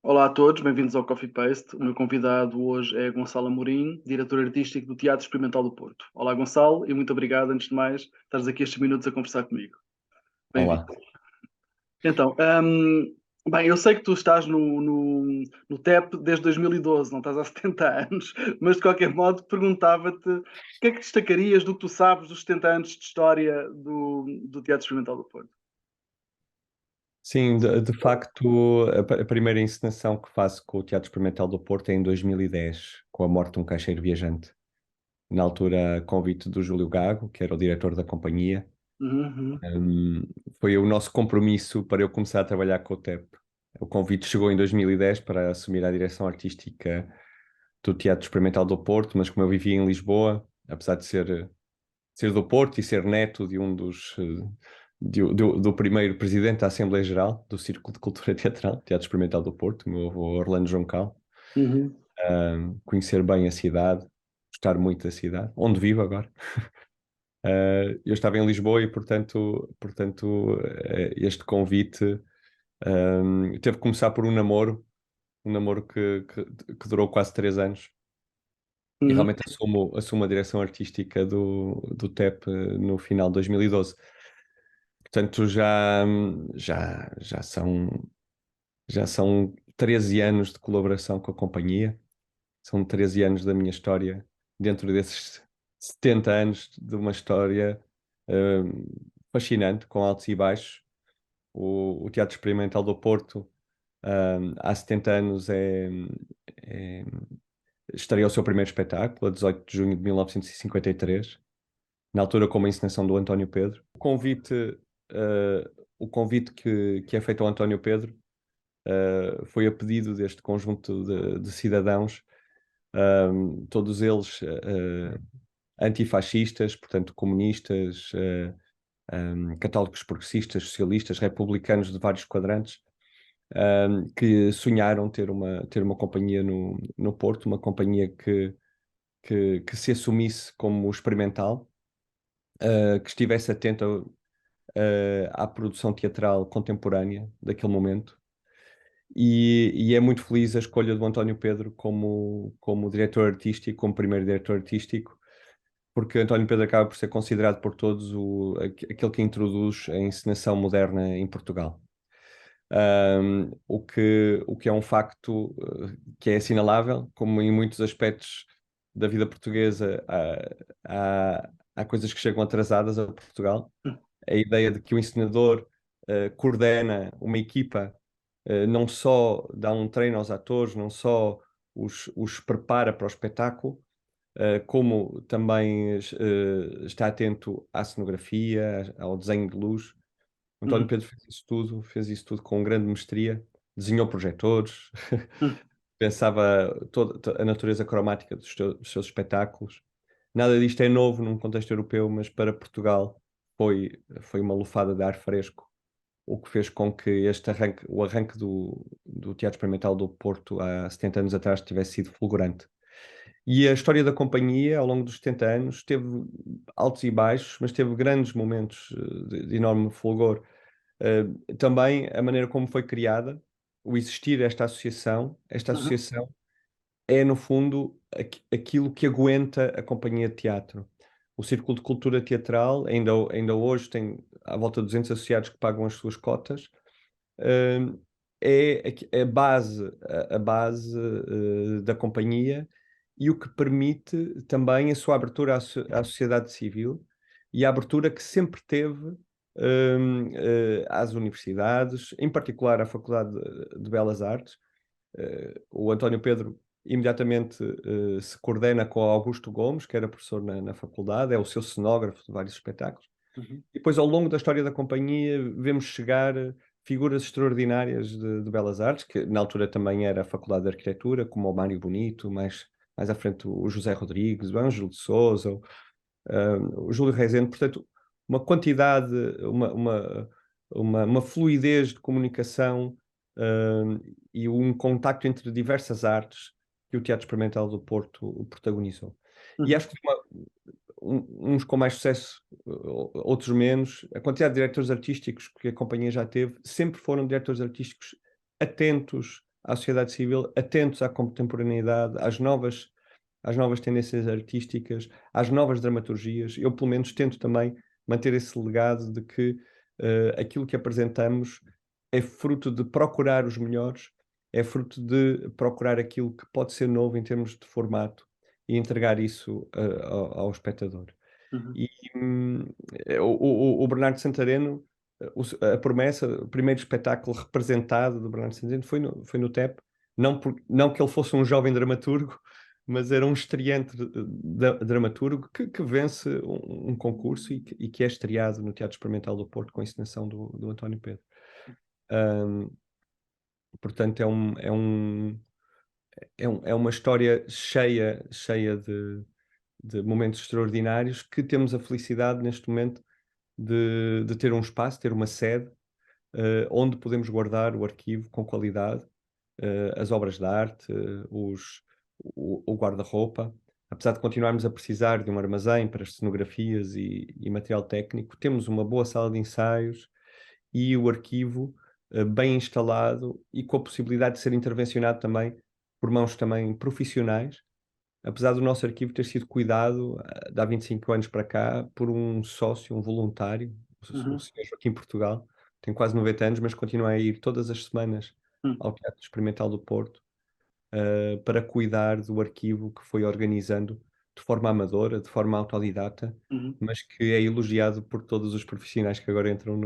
Olá a todos, bem-vindos ao Coffee Paste. O meu convidado hoje é Gonçalo Amorim, diretor artístico do Teatro Experimental do Porto. Olá, Gonçalo, e muito obrigado, antes de mais, estares aqui estes minutos a conversar comigo. Bem-vindo. Olá. Então, bem, eu sei que tu estás no TEP desde 2012, não estás há 70 anos, mas de qualquer modo perguntava-te o que é que destacarias do que tu sabes dos 70 anos de história do Teatro Experimental do Porto? Sim, de facto, a primeira encenação que faço com o Teatro Experimental do Porto é em 2010, com A Morte de um Caixeiro Viajante. Na altura, a convite do Júlio Gago, que era o diretor da companhia. Uhum, Hum, Foi o nosso compromisso para eu começar a trabalhar com o TEP. O convite chegou em 2010 para assumir a direção artística do Teatro Experimental do Porto, mas como eu vivia em Lisboa, apesar de ser do Porto e ser neto de um do primeiro presidente da Assembleia Geral do Círculo de Cultura Teatral, Teatro Experimental do Porto, o meu avô Orlando Juncal, uhum, conhecer bem a cidade, gostar muito da cidade, onde vivo agora. Eu estava em Lisboa e, portanto, este convite teve que começar por um namoro que durou quase 3 anos. E uhum, realmente assumo a direção artística do TEP no final de 2012. Portanto, já são 13 anos de colaboração com a companhia. São 13 anos da minha história, dentro desses 70 anos de uma história hum, fascinante, com altos e baixos. O Teatro Experimental do Porto, há 70 anos, é, estreou o seu primeiro espetáculo, a 18 de junho de 1953, na altura com uma encenação do António Pedro. O convite que é feito ao António Pedro foi a pedido deste conjunto de cidadãos, todos eles antifascistas, portanto comunistas, católicos progressistas, socialistas, republicanos de vários quadrantes, que sonharam ter uma companhia no Porto, uma companhia que se assumisse como experimental, que estivesse atenta à produção teatral contemporânea daquele momento. E é muito feliz a escolha do António Pedro como diretor artístico, como primeiro diretor artístico, porque António Pedro acaba por ser considerado por todos aquele que introduz a encenação moderna em Portugal. O que é um facto que é assinalável, como em muitos aspectos da vida portuguesa há coisas que chegam atrasadas a Portugal. A ideia de que o encenador coordena uma equipa, não só dá um treino aos atores, não só os prepara para o espetáculo, como também está atento à cenografia, ao desenho de luz. António uhum, Pedro fez isso tudo com grande mestria, desenhou projetores, uhum. pensava toda a natureza cromática dos seus espetáculos. Nada disto é novo num contexto europeu, mas para Portugal foi uma lufada de ar fresco, o que fez com que o arranque do Teatro Experimental do Porto há 70 anos atrás tivesse sido fulgurante. E a história da companhia, ao longo dos 70 anos, teve altos e baixos, mas teve grandes momentos de enorme fulgor. Também a maneira como foi criada, o existir esta Uhum. associação é, no fundo, aquilo que aguenta a companhia de teatro. O Círculo de Cultura Teatral ainda hoje tem à volta de 200 associados que pagam as suas cotas. Hum, é a base da companhia, e o que permite também a sua abertura à sociedade civil, e a abertura que sempre teve às universidades, em particular à Faculdade de Belas Artes. O António Pedro imediatamente se coordena com o Augusto Gomes, que era professor na faculdade, é o seu cenógrafo de vários espetáculos. Uhum. E depois, ao longo da história da companhia, vemos chegar figuras extraordinárias de Belas Artes, que na altura também era a Faculdade de Arquitetura, como o Mário Bonito, mais à frente o José Rodrigues, o Ângelo de Sousa, o Júlio Rezende. Portanto, uma quantidade, uma fluidez de comunicação, e um contacto entre diversas artes que o Teatro Experimental do Porto protagonizou. E Uhum. acho que uns com mais sucesso, outros menos. A quantidade de diretores artísticos que a companhia já teve sempre foram diretores artísticos atentos à sociedade civil, atentos à contemporaneidade, às novas tendências artísticas, às novas dramaturgias. Eu, pelo menos, tento também manter esse legado de que aquilo que apresentamos é fruto de procurar os melhores, é fruto de procurar aquilo que pode ser novo em termos de formato e entregar isso ao espectador. Uhum. E o Bernardo Santareno, a promessa, o primeiro espetáculo representado do Bernardo Santareno foi no TEP, não que ele fosse um jovem dramaturgo, mas era um estreante dramaturgo que vence um concurso e que é estreado no Teatro Experimental do Porto com a encenação do António Pedro. Portanto, é uma história cheia de momentos extraordinários que temos a felicidade neste momento de ter um espaço, ter uma sede, onde podemos guardar o arquivo com qualidade, as obras de arte, o guarda-roupa. Apesar de continuarmos a precisar de um armazém para as cenografias e material técnico, temos uma boa sala de ensaios e o arquivo bem instalado e com a possibilidade de ser intervencionado também por mãos também profissionais, apesar do nosso arquivo ter sido cuidado de há 25 anos para cá por um sócio, um voluntário, o Uhum. Sr. Joaquim Portugal, tem quase 90 anos, mas continua a ir todas as semanas Uhum. ao Teatro Experimental do Porto, para cuidar do arquivo que foi organizando de forma amadora, de forma autodidata, Uhum. mas que é elogiado por todos os profissionais que agora entram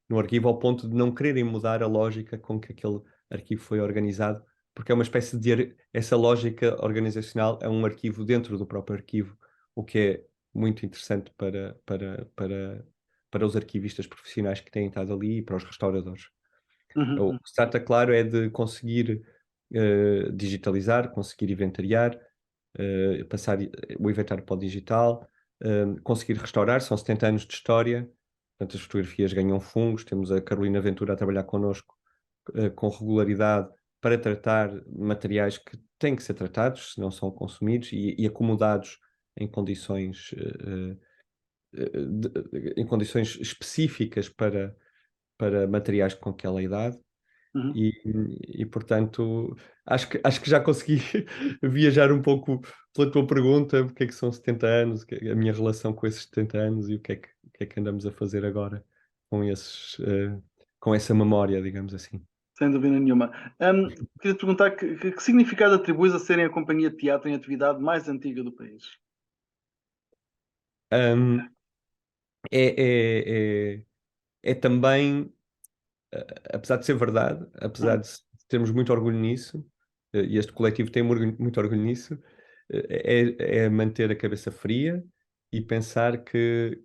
no arquivo, ao ponto de não quererem mudar a lógica com que aquele arquivo foi organizado, porque é uma espécie de. Essa lógica organizacional é um arquivo dentro do próprio arquivo, o que é muito interessante para os arquivistas profissionais que têm estado ali e para os restauradores. O Uhum. que se trata, claro, é de conseguir digitalizar, conseguir inventariar, passar o inventário para o digital, conseguir restaurar. São 70 anos de história, portanto as fotografias ganham fungos. Temos a Carolina Ventura a trabalhar connosco com regularidade para tratar materiais que têm que ser tratados, se não são consumidos e acomodados em condições, em condições específicas para materiais com aquela idade. Uhum. E, portanto, acho que já consegui viajar um pouco pela tua pergunta, o que é que são 70 anos, a minha relação com esses 70 anos e o que é que andamos a fazer agora com com essa memória, digamos assim. Sem dúvida nenhuma. Queria te perguntar que significado atribuis a serem a companhia de teatro em atividade mais antiga do país? Hum, é, é, é, é também, apesar de ser verdade, apesar Uhum. de termos muito orgulho nisso, e este coletivo tem muito orgulho nisso, é manter a cabeça fria e pensar que,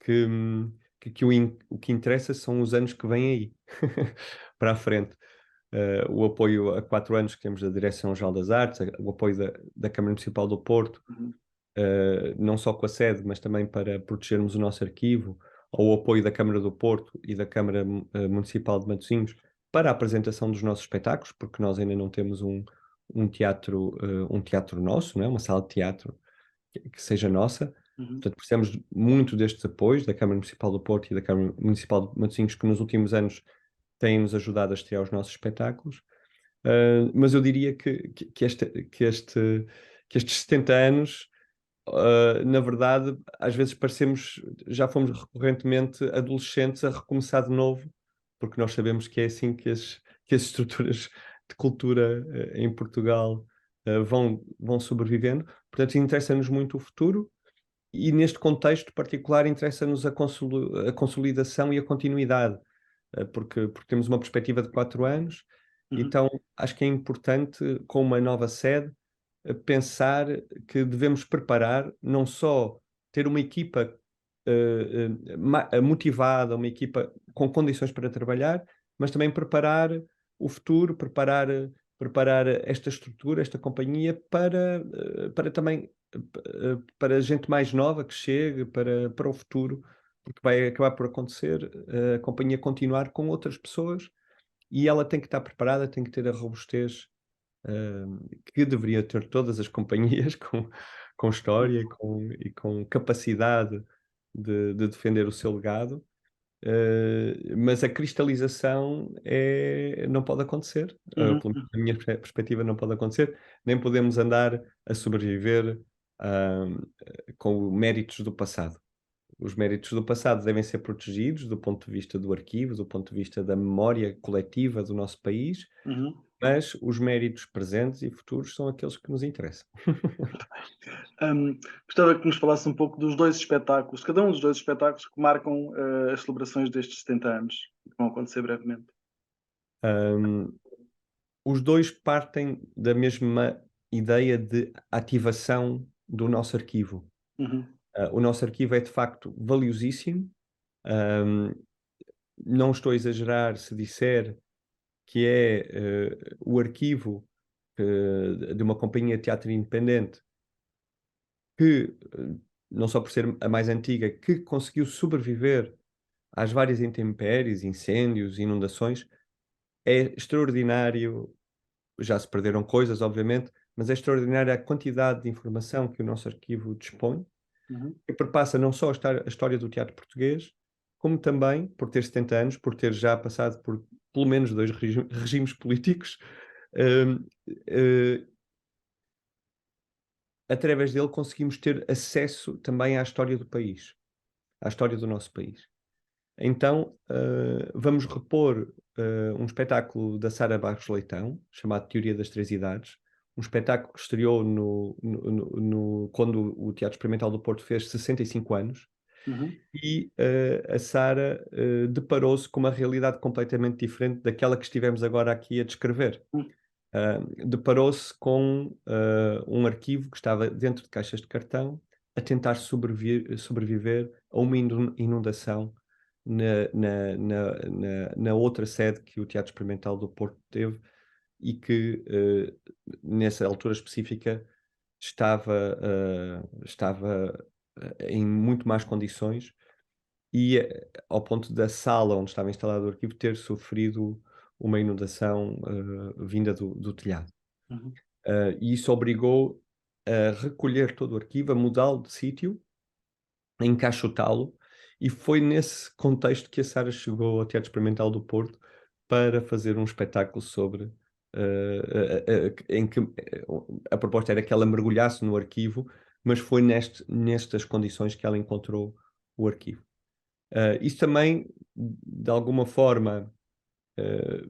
hum, o que interessa são os anos que vêm aí, para a frente. O apoio a 4 anos que temos da Direção-Geral das Artes, o apoio da Câmara Municipal do Porto, Uhum. não só com a sede, mas também para protegermos o nosso arquivo, ou o apoio da Câmara do Porto e da Câmara Municipal de Matosinhos para a apresentação dos nossos espetáculos, porque nós ainda não temos um teatro nosso, não é? Uma sala de teatro que seja nossa. Uhum. Portanto, precisamos muito destes apoios da Câmara Municipal do Porto e da Câmara Municipal de Matosinhos, que nos últimos anos têm-nos ajudado a estrear os nossos espetáculos. Mas eu diria que estes 70 anos, na verdade, às vezes já fomos recorrentemente adolescentes a recomeçar de novo, porque nós sabemos que é assim que as estruturas de cultura em Portugal vão sobrevivendo. Portanto, interessa-nos muito o futuro e, neste contexto particular, interessa-nos a consolidação e a continuidade, porque temos uma perspectiva de 4 anos. Uhum. Então acho que é importante, com uma nova sede, pensar que devemos preparar, não só ter uma equipa motivada, uma equipa com condições para trabalhar, mas também preparar o futuro, preparar esta estrutura, esta companhia para também para gente mais nova que chegue para o futuro, porque vai acabar por acontecer a companhia continuar com outras pessoas e ela tem que estar preparada, tem que ter a robustez que deveria ter todas as companhias com história e com capacidade de defender o seu legado. mas a cristalização não pode acontecer, Uhum, pelo menos na minha perspectiva não pode acontecer, nem podemos andar a sobreviver com méritos do passado. Os méritos do passado devem ser protegidos do ponto de vista do arquivo, do ponto de vista da memória coletiva do nosso país, uhum. mas os méritos presentes e futuros são aqueles que nos interessam. Gostava que nos falasse um pouco dos dois espetáculos, cada um dos dois espetáculos que marcam as celebrações destes 70 anos, que vão acontecer brevemente. Hum, os dois partem da mesma ideia de ativação do nosso arquivo. Uhum, O nosso arquivo é de facto valiosíssimo. Hum, não estou a exagerar se disser que é o arquivo de uma companhia de teatro independente que, não só por ser a mais antiga, que conseguiu sobreviver às várias intempéries, incêndios, inundações. É extraordinário. Já se perderam coisas, obviamente, mas é extraordinária a quantidade de informação que o nosso arquivo dispõe, uhum, que perpassa não só a história do teatro português, como também, por ter 70 anos, por ter já passado por pelo menos 2 regimes políticos, hum, eh, através dele conseguimos ter acesso também à história do país, à história do nosso país. Então, vamos repor, um espetáculo da Sara Barros Leitão, chamado Teoria das Três Idades, um espetáculo que estreou quando o Teatro Experimental do Porto fez 65 anos, uhum, e, a Sara, deparou-se com uma realidade completamente diferente daquela que estivemos agora aqui a descrever. uhum, Deparou-se com, um arquivo que estava dentro de caixas de cartão, a tentar sobreviver a uma inundação na outra sede que o Teatro Experimental do Porto teve e que, nessa altura específica, estava em muito más condições e, ao ponto da sala onde estava instalado o arquivo ter sofrido uma inundação, vinda do telhado. uhum, E isso obrigou a recolher todo o arquivo, a mudá-lo de sítio, a encaixotá-lo, e foi nesse contexto que a Sara chegou ao Teatro Experimental do Porto para fazer um espetáculo sobre, em que a proposta era que ela mergulhasse no arquivo, mas foi nestas condições que ela encontrou o arquivo. Isso também, de alguma forma, eh,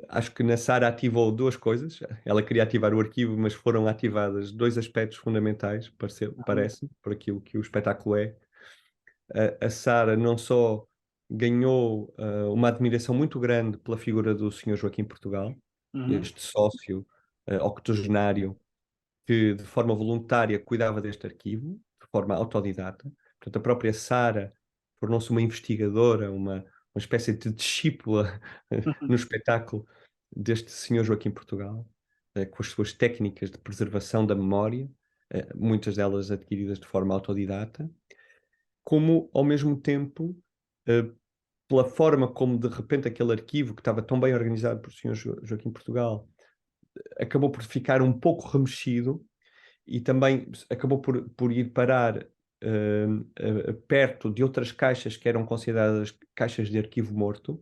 acho que na Sara ativou 2 coisas. Ela queria ativar o arquivo, mas foram ativadas 2 aspectos fundamentais, uhum, parece, por aquilo que o espetáculo é. A Sara não só ganhou, uma admiração muito grande pela figura do senhor Joaquim Portugal, uhum, este sócio, octogenário, que de forma voluntária cuidava deste arquivo, de forma autodidata. Portanto, a própria Sara tornou-se uma investigadora, uma espécie de discípula no uhum, espetáculo deste senhor Joaquim Portugal, com as suas técnicas de preservação da memória, muitas delas adquiridas de forma autodidata, como ao mesmo tempo, eh, pela forma como de repente aquele arquivo que estava tão bem organizado por senhor Joaquim Portugal, acabou por ficar um pouco remexido e também acabou por ir parar, perto de outras caixas que eram consideradas caixas de arquivo morto.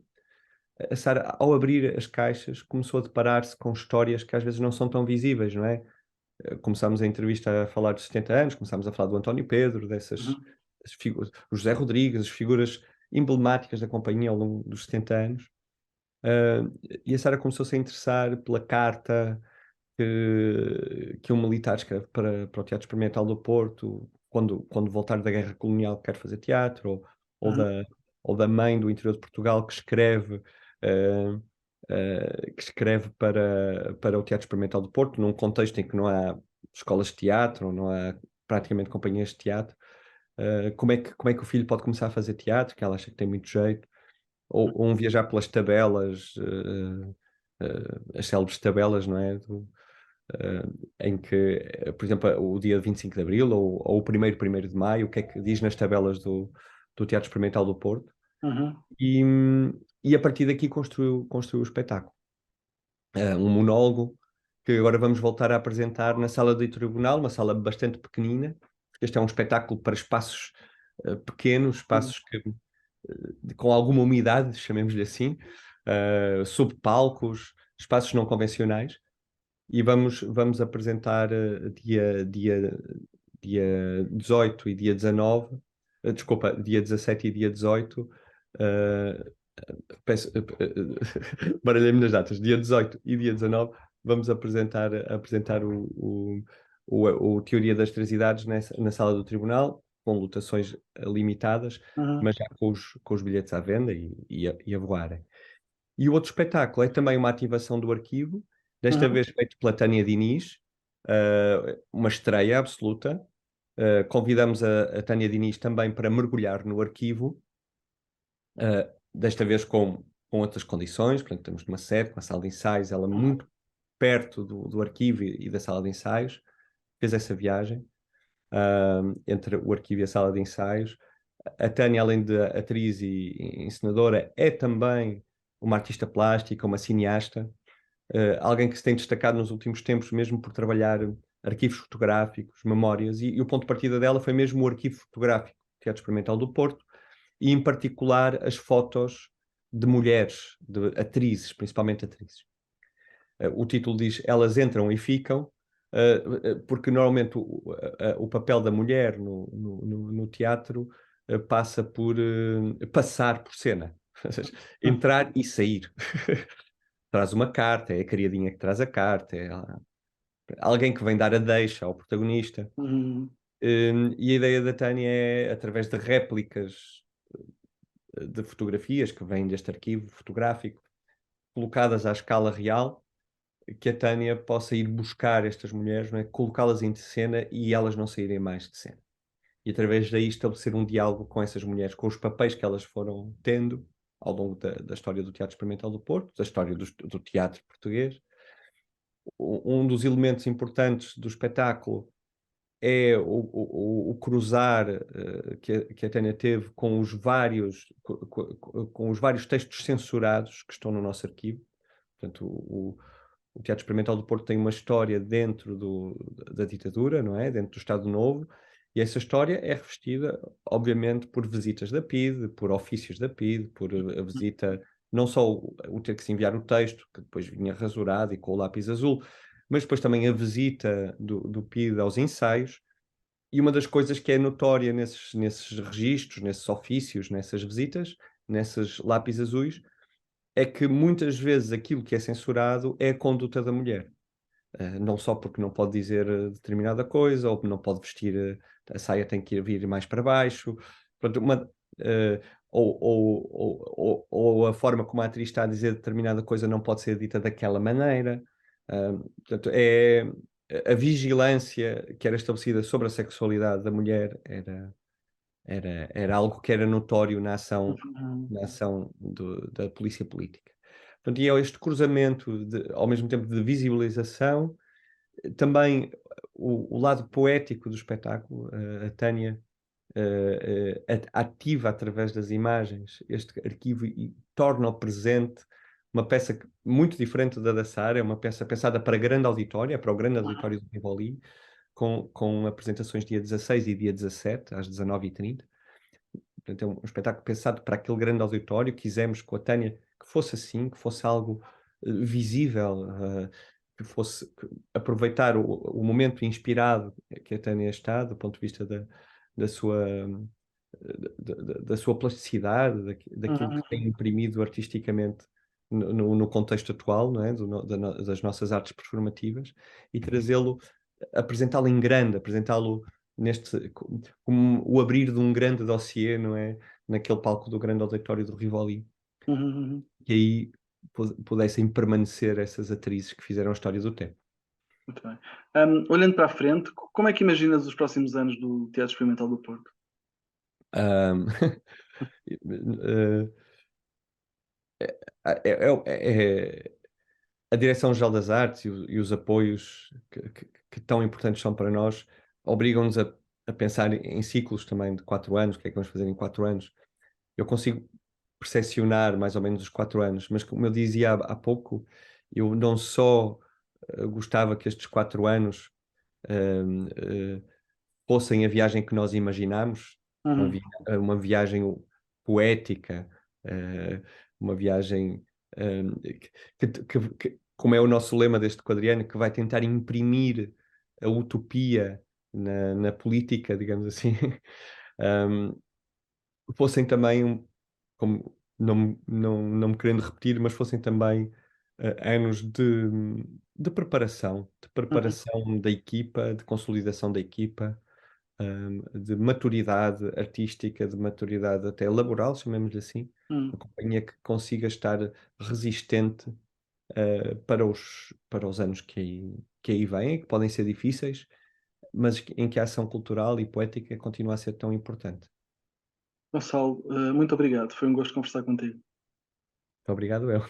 A Sara, ao abrir as caixas, começou a deparar-se com histórias que às vezes não são tão visíveis, não é? Começámos a entrevista a falar dos 70 anos, começámos a falar do António Pedro, uhum, dessas figuras, o José Rodrigues, as figuras emblemáticas da companhia ao longo dos 70 anos. Ah, e a Sara começou-se a interessar pela carta que um militar escreve para o Teatro Experimental do Porto, quando voltar da guerra colonial quer fazer teatro, ou, uhum, da, ou da mãe do interior de Portugal eh, que escreve para o Teatro Experimental do Porto, num contexto em que não há escolas de teatro, não há praticamente companhias de teatro. Como é que o filho pode começar a fazer teatro, que ela acha que tem muito jeito, ou um viajar pelas tabelas, as célebres tabelas, não é? Em que, por exemplo, o dia 25 de Abril ou o primeiro de Maio, o que é que diz nas tabelas do Teatro Experimental do Porto, uhum, e, e a partir daqui construiu o espetáculo. Um monólogo que agora vamos voltar a apresentar na sala de tribunal, uma sala bastante pequenina, porque este é um espetáculo para espaços pequenos, uhum. espaços com alguma umidade, chamemos-lhe assim, sob palcos, espaços não convencionais, e vamos apresentar dia 18 e dia 19, desculpa, dia 17 e dia 18, uh, baralhei-me nas datas, dia 18 e dia 19, vamos apresentar o Teoria das Três Idades na sala do tribunal, com lotações limitadas, Uhum, mas já com os bilhetes à venda e a voarem. E o outro espetáculo é também uma ativação do arquivo, desta uhum, vez feito pela Tânia Diniz, uma estreia absoluta. Convidamos a Tânia Diniz também para mergulhar no arquivo, desta vez com outras condições. Portanto, estamos numa sede, com a sala de ensaios, ela muito perto do arquivo e da sala de ensaios, fez essa viagem entre o arquivo e a sala de ensaios. A Tânia, além de atriz e encenadora, é também uma artista plástica, uma cineasta, alguém que se tem destacado nos últimos tempos mesmo por trabalhar arquivos fotográficos, memórias, e o ponto de partida dela foi mesmo o arquivo fotográfico do Teatro Experimental do Porto, e em particular as fotos de mulheres, de atrizes, principalmente atrizes. O título diz Elas Entram e Ficam, porque normalmente o papel da mulher no teatro passa por passar por cena, ou seja, entrar e sair. Traz uma carta, é a criadinha que traz a carta, é alguém que vem dar a deixa ao protagonista. uhum, E a ideia da Tânia é, através de réplicas de fotografias que vêm deste arquivo fotográfico, colocadas à escala real, que a Tânia possa ir buscar estas mulheres, não é? Colocá-las em cena e elas não saírem mais de cena. E através daí estabelecer um diálogo com essas mulheres, com os papéis que elas foram tendo ao longo da história do Teatro Experimental do Porto, da história do teatro português. Um dos elementos importantes do espetáculo é o cruzar que a Tânia teve com os vários textos censurados que estão no nosso arquivo. Portanto, o Teatro Experimental do Porto tem uma história dentro da ditadura, não é? Dentro do Estado Novo, e essa história é revestida, obviamente, por visitas da PIDE, por ofícios da PIDE, por a visita, não só o ter que se enviar o texto, que depois vinha rasurado e com o lápis azul, mas depois também a visita do PIDE aos ensaios. E uma das coisas que é notória nesses registros, nesses ofícios, nessas visitas, nesses lápis azuis, é que muitas vezes aquilo que é censurado é a conduta da mulher. Não só porque não pode dizer determinada coisa, ou não pode vestir, a saia tem que vir mais para baixo. Portanto, eh, ou a forma como a atriz está a dizer determinada coisa não pode ser dita daquela maneira. Portanto, a vigilância que era estabelecida sobre a sexualidade da mulher era algo que era notório uhum, na ação da polícia política. Portanto, e é este cruzamento, ao mesmo tempo de visibilização, também o lado poético do espetáculo, a Tânia ativa através das imagens este arquivo e torna-o presente, uma peça muito diferente da Sara, é uma peça pensada para grande auditório, é para o grande auditório do Rivoli, com apresentações dia 16 e dia 17, às 19h30. Portanto, é um espetáculo pensado para aquele grande auditório. Quisemos com a Tânia que fosse assim, que fosse algo visível, aproveitar o momento inspirado que a Tânia está, do ponto de vista da sua, da sua plasticidade, daquilo uhum, que tem imprimido artisticamente no contexto atual, não é? Das nossas artes performativas, e trazê-lo, apresentá-lo em grande, apresentá-lo como o abrir de um grande dossiê, não é? Naquele palco do grande auditório do Rivoli, uhum. e aí pudessem permanecer essas atrizes que fizeram a história do tempo. Muito bem. Olhando para a frente, como é que imaginas os próximos anos do Teatro Experimental do Porto? Um, é, é, é, a Direção-Geral das Artes e os apoios que tão importantes são para nós obrigam-nos a pensar em ciclos também de 4 anos, o que é que vamos fazer em 4 anos. Eu consigo percepcionar mais ou menos os 4 anos, mas como eu dizia há pouco, eu não só gostava que estes 4 anos hum, fossem a viagem que nós imaginámos, Uhum, uma viagem poética, uma viagem como é o nosso lema deste quadriano, que vai tentar imprimir a utopia na política, digamos assim, um, fossem também, como não me querendo repetir, mas fossem também anos de Uhum, da equipa, de consolidação da equipa, de maturidade artística, de maturidade até laboral, chamemos-lhe assim, uhum. uma companhia que consiga estar resistente para os anos que aí vêm, que podem ser difíceis, mas em que a ação cultural e poética continua a ser tão importante. Gonçalo, muito obrigado. Foi um gosto conversar contigo. Muito obrigado, eu.